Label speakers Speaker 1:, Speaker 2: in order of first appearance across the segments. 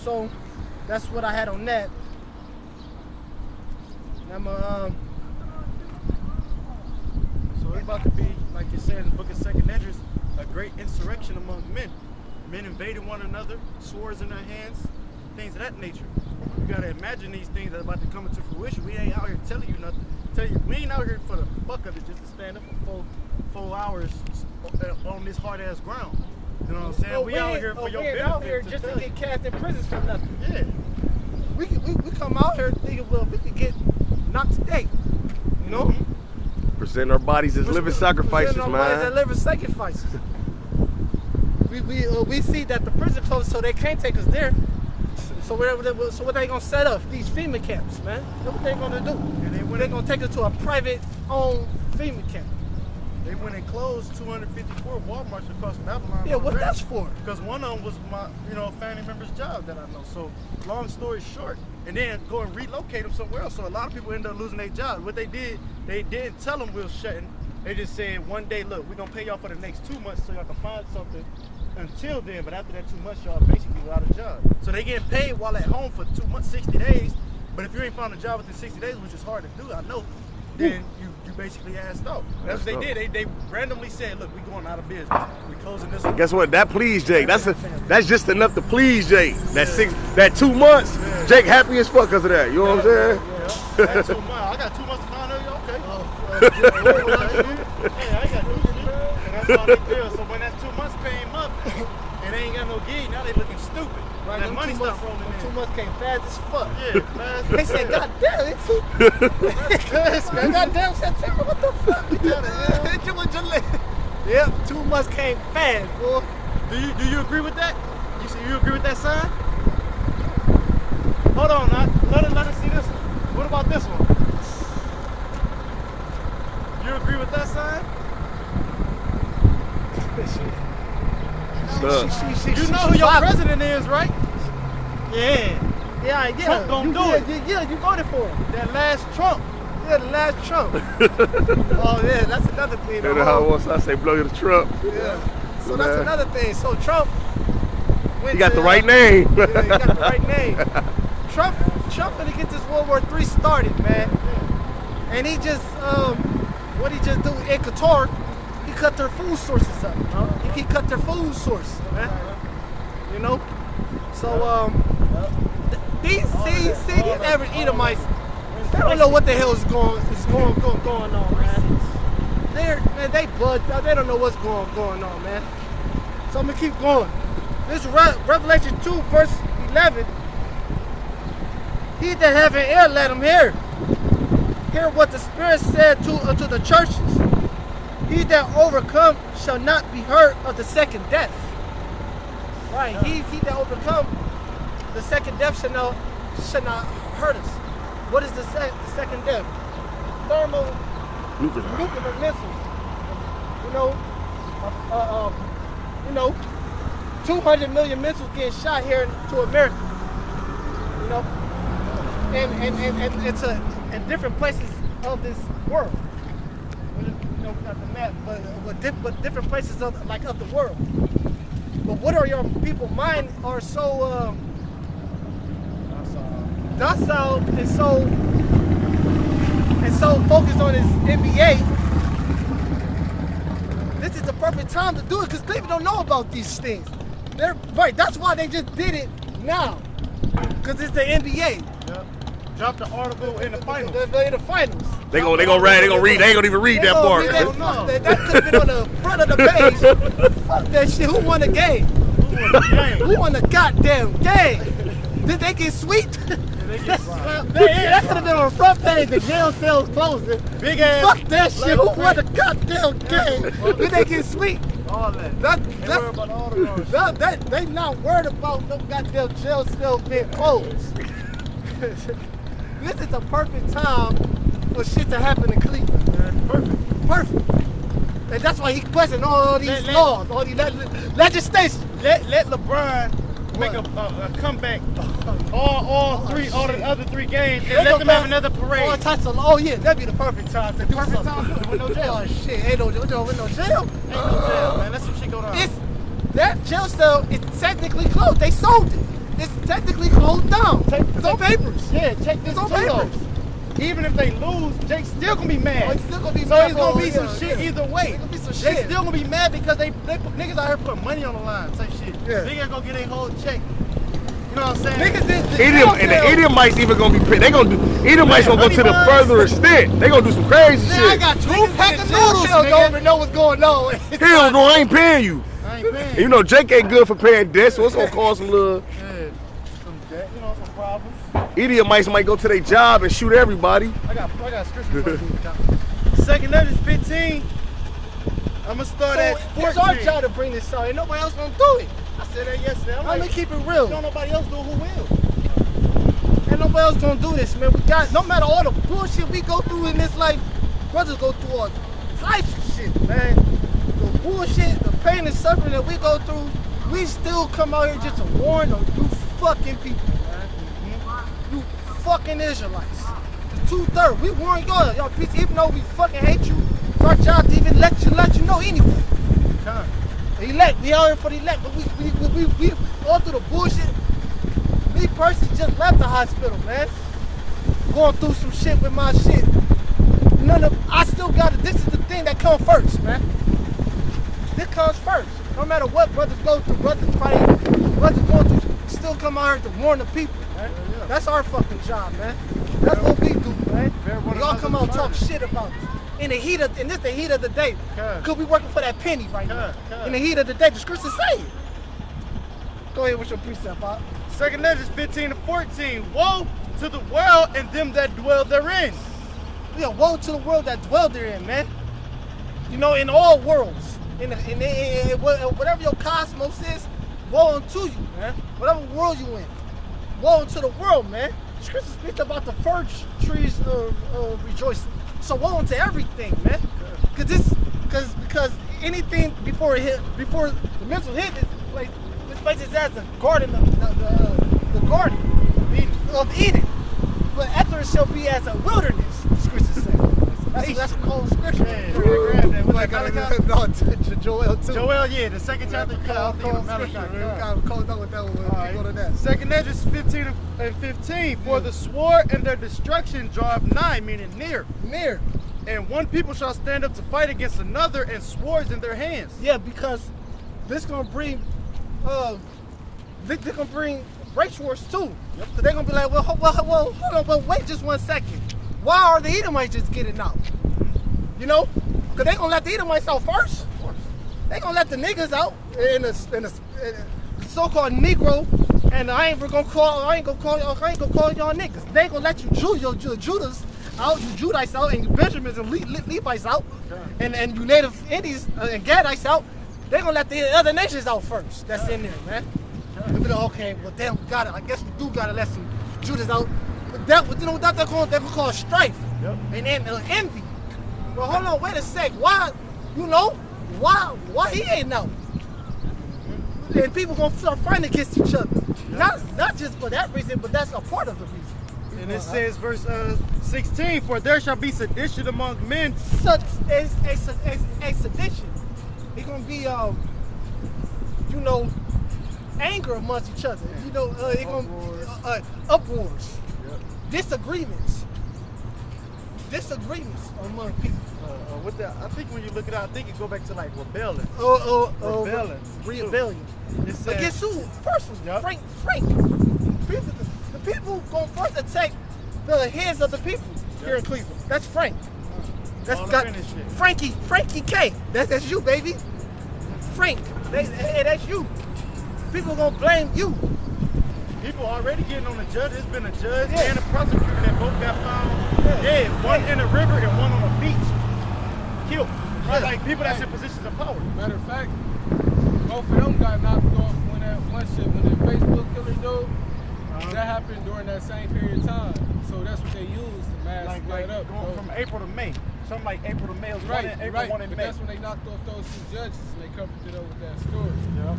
Speaker 1: So that's what I had on that. I'm
Speaker 2: So it's about to be, like you said in the book of 2nd Esdras, a great insurrection among men. Men invading one another, swords in their hands, things of that nature. You gotta imagine these things that are about to come into fruition. We ain't out here telling you nothing. We ain't out here for the fuck of it, just to stand up for four hours on this hard ass ground. You know what I'm saying?
Speaker 1: Oh,
Speaker 2: we out here for your benefit.
Speaker 1: Out here just to get cast in prisons for nothing.
Speaker 2: Yeah.
Speaker 1: We come out here thinking, well, we could get knocked today. You know?
Speaker 3: Present our bodies as living sacrifices, man.
Speaker 1: Our bodies as living sacrifices. We see that the prison closed, so they can't take us there. So what they gonna set up? These FEMA camps, man. That's what they gonna do. And they're gonna take us to a private-owned FEMA camp.
Speaker 2: They went and closed 254 Walmarts across Babylon.
Speaker 1: Yeah, what that's for?
Speaker 2: Because one of them was my, family member's job that I know. So, long story short, and then go and relocate them somewhere else. So a lot of people end up losing their jobs. What they did, they didn't tell them we were shutting. They just said one day, look, we're gonna pay y'all for the next 2 months so y'all can find something. Until then, but after that 2 months, y'all basically without a job. So they getting paid while at home for 2 months, 60 days. But if you ain't found a job within 60 days, which is hard to do, I know, then you basically asked out. That's what they did. They randomly said, look, we going out of business. We closing this one.
Speaker 3: Guess what? That pleased Jake. That's just enough to please Jake. That 2 months, yeah. Jake happy as fuck because of that. You know what I'm saying?
Speaker 2: Yeah. That 2 months. I got 2 months to find out. Okay. Hey, I got 2 months. And that's how they feel. So when that 2 months came up, and they ain't got no gig, now they looking stupid.
Speaker 1: Right,
Speaker 2: that money stuff rolling in.
Speaker 1: 2 months came fast as fuck.
Speaker 2: Yeah, fast.
Speaker 1: They said, God damn, it's goddamn September, what the fuck? Yep, 2 months came fast, boy.
Speaker 2: Do you agree with that? You agree with that sign? Hold on, let us see this one. What about this one? You agree with that sign? You know who your president is, right? Yeah.
Speaker 1: Trump
Speaker 2: gonna do it.
Speaker 1: Yeah, you voted for him.
Speaker 2: That last Trump.
Speaker 1: Yeah, the last Trump. Oh yeah, that's another thing.
Speaker 3: You know how once I say blow you the Trump.
Speaker 1: Yeah. So that's another thing. So Trump went
Speaker 3: He got the right name.
Speaker 1: Yeah, he got the right name. Trump gonna get this World War III started, man. And he just what he just do in Qatar, he cut their food sources up. He cut their food source, man. You know? So these average Edomites, they don't know what the hell is going on, man. They bugged out. They don't know what's going on, man. So I'm gonna keep going. This Revelation 2, verse 11. He that have an ear, let him hear. Hear what the Spirit said to the churches. He that overcome shall not be hurt of the second death. Right. He that overcome the second death shall not hurt us. What is the second death? Nuclear missiles. You know, 200 million missiles getting shot here to America. You know, and it's in different places of this world. Not the map, but different places of the world. But what are your people mind are so docile and so focused on his NBA. This is the perfect time to do it because people don't know about these things. They're right. That's why they just did it now, because it's the NBA.
Speaker 2: Yep. Drop the article in the finals.
Speaker 1: In the finals.
Speaker 3: They gonna read. They ain't gonna even read that part.
Speaker 1: That could have been on the front of the page. Fuck that shit. Who won the game? Who won the goddamn game? Did they get sweet? That could have been on the front page. The jail cell's closing.
Speaker 2: Big ass.
Speaker 1: Fuck that shit. Who won the goddamn game? Did they get sweet?
Speaker 2: All that. They worry about all the
Speaker 1: they not worried about no goddamn jail cell being closed. This is a perfect time for shit to happen in Cleveland. Perfect. And that's why he questioned all these laws, all these legislation.
Speaker 2: Let LeBron make a comeback. All the other 3 games, and let them have another parade.
Speaker 1: All types of that'd be the perfect time to do something.
Speaker 2: With no jail.
Speaker 1: Oh shit, ain't no jail.
Speaker 2: Ain't no jail, man. Let some shit go down.
Speaker 1: That jail cell is technically closed. They sold it. it's technically closed down. It's on papers.
Speaker 2: Yeah, check this
Speaker 1: It's on
Speaker 2: too,
Speaker 1: papers.
Speaker 2: though. Even if they lose, Jake's still gonna be mad.
Speaker 1: Oh, he's still gonna be
Speaker 2: so
Speaker 1: mad
Speaker 2: it's gonna
Speaker 1: for-
Speaker 2: be some
Speaker 1: yeah,
Speaker 2: shit
Speaker 1: yeah.
Speaker 2: either way.
Speaker 1: It's gonna be some
Speaker 2: They
Speaker 1: shit.
Speaker 2: still gonna be mad because they put niggas out here putting money on the line, type shit.
Speaker 1: Yeah.
Speaker 2: They ain't gonna get a whole check. You know what I'm saying?
Speaker 1: Niggas did.
Speaker 3: And the Edomites even gonna be. They gonna do. Edomites gonna go to the further extent. They gonna do some crazy
Speaker 1: Man, I
Speaker 3: shit.
Speaker 1: got 2
Speaker 2: Niggas
Speaker 1: pack
Speaker 2: in
Speaker 1: of
Speaker 2: the jail
Speaker 1: noodles.
Speaker 2: shell
Speaker 1: Nigga.
Speaker 2: don't
Speaker 1: even know what's going on.
Speaker 3: Hell no, I ain't paying you.
Speaker 2: I ain't paying.
Speaker 3: You know, Jake ain't good for paying debt, so it's gonna cause some little.
Speaker 2: Yeah, some debt, you know, some problems.
Speaker 3: Edomites might go to their job and shoot everybody.
Speaker 2: I got scripture for you. Second letter is 15. I'ma start at 14.
Speaker 1: It's our job to bring this out. Ain't nobody else gonna do it.
Speaker 2: I said that yesterday. I'm
Speaker 1: Let me
Speaker 2: like,
Speaker 1: keep it
Speaker 2: you
Speaker 1: real.
Speaker 2: don't nobody else do, who will?
Speaker 1: Ain't nobody else gonna do this, man. We got, no matter all the bullshit we go through in this life, brothers go through all types of shit, man. The bullshit, the pain and suffering that we go through, we still come out here just to warn on you fucking people, man. You fucking Israelites. The 2/3, we warn y'all peace, even though we fucking hate you. It's our job to even let you know anyway. The elect, we out here for the elect, but we all through the bullshit. Me personally just left the hospital, man. Going through some shit with my shit. I still got it. This is the thing that comes first, man. This comes first. No matter what brothers go through, brothers fight, brothers going through, still come out here to warn the people, man.
Speaker 2: Yeah.
Speaker 1: That's our fucking job, man. That's what we do, man.
Speaker 2: Bear one
Speaker 1: We all
Speaker 2: another's
Speaker 1: come out and talk
Speaker 2: burden.
Speaker 1: shit about it. In the heat of, and this the heat of the day.
Speaker 2: Okay.
Speaker 1: Cause we working for that penny right now.
Speaker 2: Okay.
Speaker 1: In the heat of the day, the scriptures say it. Go ahead with your precept, Bob.
Speaker 2: Second letter is 15 to 14. Woe to the world and them that dwell therein.
Speaker 1: Yeah, woe to the world that dwell therein, man. You know, in all worlds, in whatever your cosmos is, woe unto you, man. Whatever world you in, woe unto the world, man. Scripture speaks about the fir trees of rejoicing. So woe unto everything, man. Because anything before the missile hit, this place is as the garden the garden of Eden. But after it shall be as a wilderness, the scripture says. That's a cold scripture.
Speaker 2: Yeah, grab that. What's that, Malachi?
Speaker 1: No, to Joel too.
Speaker 2: Joel, yeah, the second chapter. I think it's Malachi.
Speaker 1: Cold up with that one.
Speaker 2: All right.
Speaker 1: Go to that.
Speaker 2: Second letter is 15 and 15. For the sword and their destruction draweth nigh, meaning near.
Speaker 1: Near.
Speaker 2: And one people shall stand up to fight against another, and swords in their hands.
Speaker 1: Yeah, because this gonna bring, they're gonna bring race wars too. Yep. So they're gonna be like, well, hold on, but wait just 1 second. Why are the Edomites just getting out? You know, because they gonna let the Edomites out first. Of course. They gonna let the niggas out in the so-called Negro, and I ain't gonna call y'all niggas. They gonna let your Judas out, you Judites out, and you Benjamins and Levites out, and you Native Indians and Gadites out. They gonna let the other nations out first. That's in there, man. They'll be like, okay, well damn, we got it. I guess we do gotta let some Judas out. But that, you know, that they're gonna call strife and envy. Well, hold on, wait a sec. Why, you know, why he ain't out? And people gonna start fighting against each other. Not just for that reason, but that's a part of the reason.
Speaker 2: And it says, verse 16, for there shall be sedition among men.
Speaker 1: Such as a sedition. It's gonna be, you know, anger amongst each other. You know, it's gonna be uproars, disagreements among people.
Speaker 2: With that, I think when you look it out, I think it go back to like rebelling.
Speaker 1: Rebellion.
Speaker 2: It says,
Speaker 1: Against who? Personally,
Speaker 2: Yep.
Speaker 1: Frank. The people gonna first attack the heads of the people here in Cleveland. That's Frank. That's
Speaker 2: all
Speaker 1: got
Speaker 2: up in this shit.
Speaker 1: Frankie K. That's you, baby. Frank. Hey, that's you. People gonna blame you.
Speaker 2: People already getting on the judge. It's been a judge and a prosecutor that both got found dead. One in a river and one on a beach. Killed. Right? Like people that's in positions of power.
Speaker 4: Matter of fact, both of them got knocked off when that one shit, when the Facebook killer dude, that happened during that same period of time. So that's what they used to mask
Speaker 2: Like
Speaker 4: that up.
Speaker 2: going from April to May. Something like April to May. It was
Speaker 4: Right,
Speaker 2: one in April,
Speaker 4: right.
Speaker 2: one in
Speaker 4: But
Speaker 2: May.
Speaker 4: that's when they knocked off those two judges and they covered it up with that story.
Speaker 2: Yeah.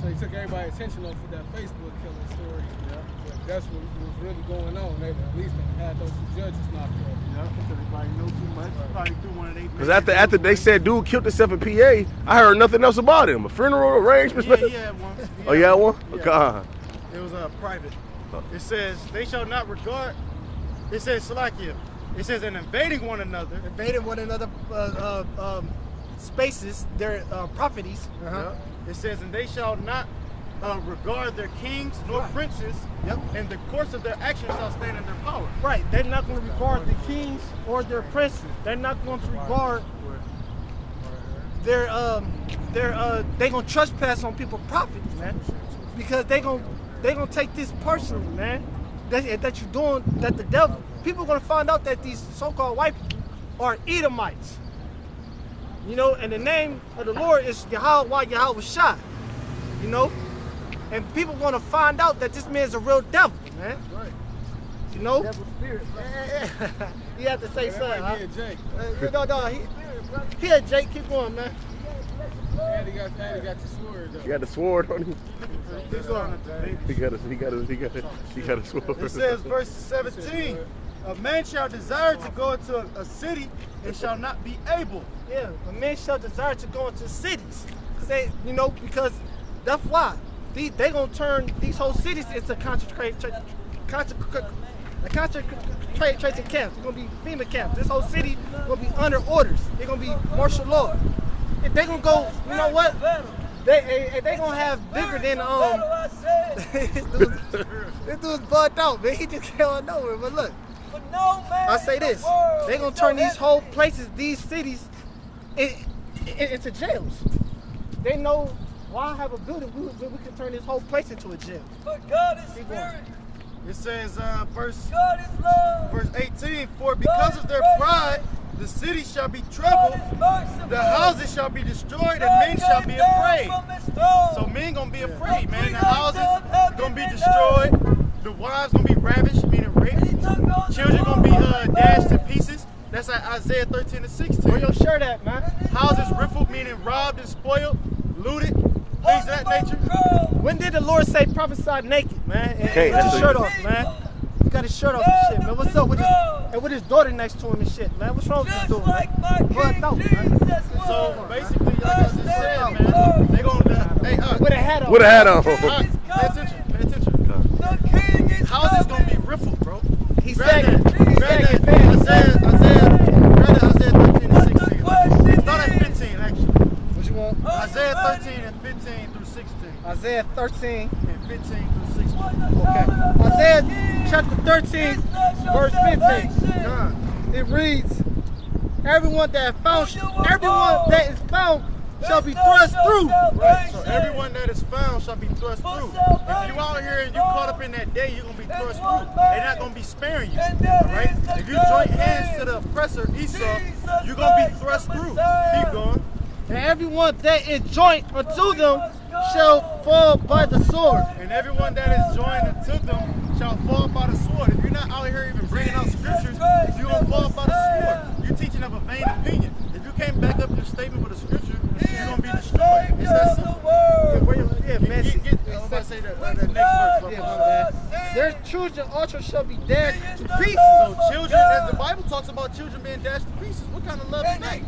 Speaker 4: So they took everybody's attention off for that Facebook killing story.
Speaker 2: Yeah.
Speaker 4: But that's what was really going on. They at least they had those two judges knocked off.
Speaker 2: Yeah, because everybody know too much. Probably threw one of they.
Speaker 3: Because after they said dude killed himself in PA, I heard nothing else about him. A funeral arrangements.
Speaker 2: Yeah, one.
Speaker 3: Oh, you had one?
Speaker 2: Yeah.
Speaker 3: God.
Speaker 2: It was private. It says, they shall not regard, it says, Salakia, it says, in invading one another.
Speaker 1: Invading one another spaces, their properties.
Speaker 2: Yeah. It says, and they shall not regard their kings nor princes, and the course of their actions shall stand in their power.
Speaker 1: Right, they're not going to regard the kings or their princes. They're not going to regard they're gonna trespass on people's property, man, because they gonna take this personally, man. That you're doing, that the devil, people are gonna find out that these so-called white people are Edomites. You know, and the name of the Lord is Yahweh Shai. You know, and people are gonna find out that this man's a real devil, man.
Speaker 2: Right.
Speaker 1: You know.
Speaker 4: Devil spirit, bro.
Speaker 1: You have to say something.
Speaker 4: That might be a Jake.
Speaker 1: He a Jake. Keep going, man.
Speaker 4: And he got your sword though.
Speaker 3: He got the sword on him.
Speaker 2: This one.
Speaker 3: He got a sword.
Speaker 2: It says, verse 17, a man shall desire to go into a city and shall not be able.
Speaker 1: Yeah, a man shall desire to go into cities. They, you know, because that's why. They gonna turn these whole cities into concentration camps. It's gonna be FEMA camps. This whole city gonna be under orders. They're gonna be martial law. If they gonna go, you know what? They gonna have bigger than this dude's bugged out, man. He just came out of nowhere. But look, I say this: they gonna turn these whole places, these cities, into jails. They know why have a building? We can turn this whole place into a jail.
Speaker 5: But God is spirit.
Speaker 2: It says, verse
Speaker 5: God is love.
Speaker 2: verse 18, for because of their pride, the city shall be troubled, the houses shall be destroyed, and men shall be afraid. So men gonna be afraid, man. The houses gonna be destroyed, the wives gonna be ravished, meaning raped. Children gonna be dashed to pieces. That's like Isaiah 13 and 16.
Speaker 1: Where your shirt at, man?
Speaker 2: Houses riffled, meaning robbed and spoiled, looted, things of that nature.
Speaker 1: When did the Lord say prophesy naked, man? And
Speaker 3: Okay,
Speaker 1: put
Speaker 3: that's
Speaker 1: your shirt off, man. He got his shirt off and shit, man. What's up with his daughter next to him and shit, man? What's wrong with this dude, man? Bugged out, man.
Speaker 2: So basically, like I just said, man, they gonna
Speaker 1: With a hat on.
Speaker 3: With a hat on.
Speaker 2: pay attention, pay attention. Houses gonna be riffled, bro.
Speaker 1: He
Speaker 2: Grab
Speaker 1: said
Speaker 2: that. Grab that Isaiah 13 and 16. Start at 15, actually.
Speaker 1: What you want?
Speaker 2: Isaiah 13 and 15 through 16.
Speaker 1: Isaiah 13.
Speaker 2: And 15 through 16.
Speaker 1: Okay. Isaiah chapter 13, verse 15. It reads, everyone that is found shall be thrust through.
Speaker 2: Right, so everyone that is found shall be thrust through. If you out here and you caught up in that day, you're going to be thrust through. They're not going to be sparing you, all right? If you join hands to the oppressor, Esau, you're going to be thrust through. Keep going.
Speaker 1: And everyone that is joined unto them shall fall by the sword.
Speaker 2: And everyone that is joined unto them shall fall by the sword. If you're not out here even bringing out scriptures, you're going to fall by the sword. You're teaching of a vain opinion. If you can't back up your statement with a scripture, you're going to be destroyed. It's that simple.
Speaker 1: Yeah, man.
Speaker 2: I'm about to say that next verse.
Speaker 1: Yeah, my bad. Their children also shall be dashed to pieces.
Speaker 2: So children, and the Bible talks about children being dashed to pieces. What kind of love is that?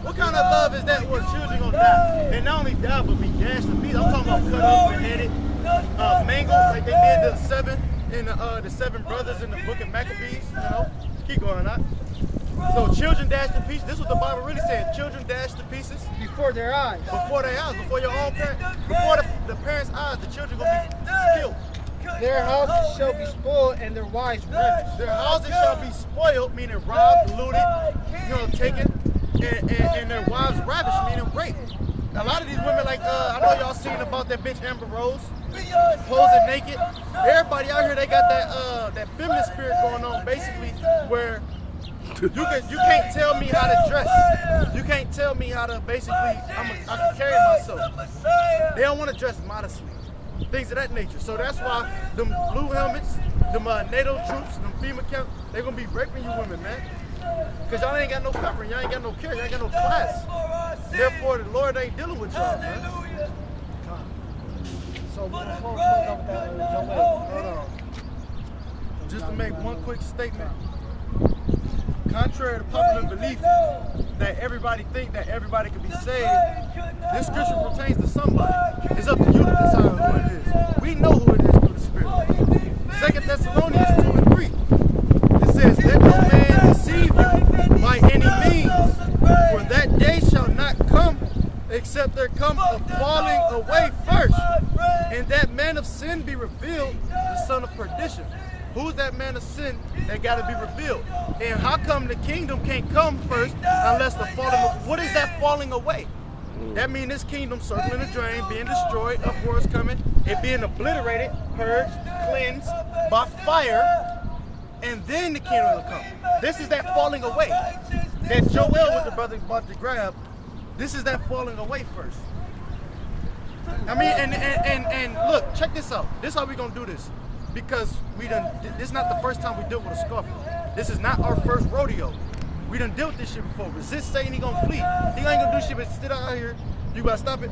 Speaker 2: What kind of love is that where children gonna die? And not only die, but be dashed to pieces. I'm talking about cut up, beheaded, mangled, like they did the seven brothers in the book of Maccabees. You know, keep going, huh? So children dashed to pieces. This is what the Bible really said. Children dashed to pieces
Speaker 1: Before their eyes.
Speaker 2: before their eyes, before your own parents, before the parents' eyes. The children gonna be killed.
Speaker 1: Their houses shall be spoiled and their wives ravished.
Speaker 2: Their houses shall be spoiled, meaning robbed, looted, taken, and their wives ravished, meaning raped. A lot of these women, like I know y'all seen about that bitch Amber Rose, posing naked. Everybody out here, they got that feminine spirit going on, basically, where you can't tell me how to dress. You can't tell me how to basically I can carry myself. They don't want to dress modestly. Things of that nature. So that's why them blue helmets, them NATO troops, them FEMA camps, they're gonna be raping you women, man. Cause y'all ain't got no covering, y'all ain't got no care, y'all ain't got no class. Therefore the Lord ain't dealing with y'all, man.
Speaker 1: So
Speaker 2: Hold on. Just to make one quick statement. Contrary to popular belief that everybody think that everybody can be saved, this scripture pertains to somebody. It's up to you to decide who it is. We know who it is. falling away first, and that man of sin be revealed, the son of perdition. Who's that man of sin that got to be revealed? And how come the kingdom can't come first unless the falling? What is that falling away? That means this kingdom circling the drain, being destroyed, uproars coming, it being obliterated, purged, cleansed by fire, and then the kingdom will come. This is that falling away that Joel with the brother about to grab. This is that falling away first. I mean, and look, check this out. This is how we gonna do this, because we done. This is not the first time we dealt with a scoffer. This is not our first rodeo. We done dealt with this shit before. Resist saying he gonna flee. He ain't gonna do shit but sit out here. You gotta stop it.